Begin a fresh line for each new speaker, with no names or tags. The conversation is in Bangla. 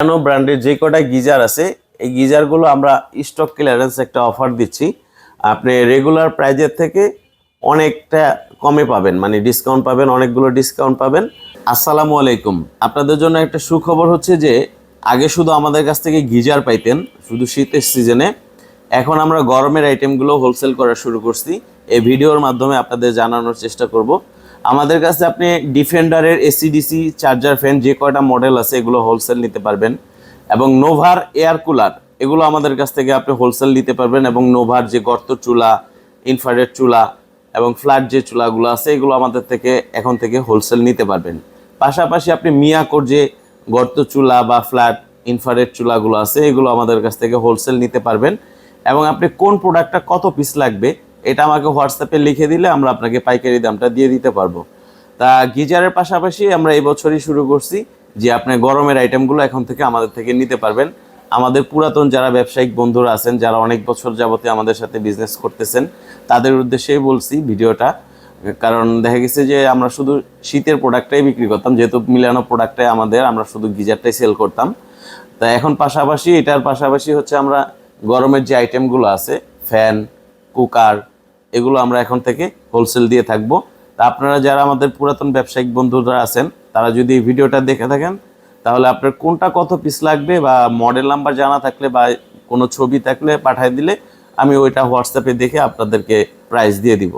মিলানো ব্র্যান্ডের যে কটা গিজার আছে এই গিজারগুলো আমরা স্টক ক্লিয়ারেন্স একটা অফার দিচ্ছি। আপনি রেগুলার প্রাইজের থেকে অনেকটা কমে পাবেন, মানে ডিসকাউন্ট পাবেন, অনেকগুলো ডিসকাউন্ট পাবেন। আসসালামু আলাইকুম। আপনাদের জন্য একটা সুখবর হচ্ছে যে আগে শুধু আমাদের কাছ থেকে গিজার পাইতেন শুধু শীতের সিজনে, এখন আমরা গরমের আইটেমগুলো হোলসেল করা শুরু করছি। এই ভিডিওর মাধ্যমে আপনাদের জানানোর চেষ্টা করব। আমাদের কাছে আপনি ডিফেন্ডারের এসিডিসি চার্জার ফ্যান যে কয়টা মডেল আছে এগুলো হোলসেল নিতে পারবেন, এবং নোভার এয়ার কুলার এগুলো আমাদের কাছ থেকে আপনি হোলসেল নিতে পারবেন, এবং নোভার যে গর্ত চুলা, ইনফ্রারেড চুলা এবং ফ্ল্যাট যে চুলাগুলো আছে এগুলো আমাদের থেকে এখন থেকে হোলসেল নিতে পারবেন। পাশাপাশি আপনি মিয়াকোর যে গর্ত চুলা বা ফ্ল্যাট ইনফ্রারেড চুলাগুলো আছে এগুলো আমাদের কাছ থেকে হোলসেল নিতে পারবেন। এবং আপনি কোন প্রোডাক্টটা কত পিস লাগবে এটা আমাকে হোয়াটসঅ্যাপে লিখে দিলে আমরা আপনাকে পাইকারি দামটা দিয়ে দিতে পারবো। তা গিজারের পাশাপাশি আমরা এই বছরই শুরু করছি যে আপনি গরমের আইটেমগুলো এখন থেকে আমাদের থেকে নিতে পারবেন। আমাদের পুরাতন যারা ব্যবসায়িক বন্ধুরা আছেন, যারা অনেক বছর যাবতে আমাদের সাথে বিজনেস করতেছেন, তাদের উদ্দেশ্যেই বলছি ভিডিওটা। কারণ দেখা গেছে যে আমরা শুধু শীতের প্রোডাক্টটাই বিক্রি করতাম, যেহেতু মিলানো প্রোডাক্টটাই আমরা শুধু গিজারটাই সেল করতাম। তা এখন পাশাপাশি এটার পাশাপাশি হচ্ছে আমরা গরমের যে আইটেমগুলো আছে ফ্যান, কুকার, এগুলো আমরা এখন থেকে হোলসেল দিয়ে থাকবো। তা আপনারা যারা আমাদের পুরাতন ব্যবসায়িক বন্ধুরা আছেন তারা যদি এই ভিডিওটা দেখে থাকেন তাহলে আপনার কোনটা কত পিস লাগবে বা মডেল নাম্বার জানা থাকলে বা কোনো ছবি থাকলে পাঠিয়ে দিলে আমি ওইটা হোয়াটসঅ্যাপে দেখে আপনাদেরকে প্রাইস দিয়ে দিব।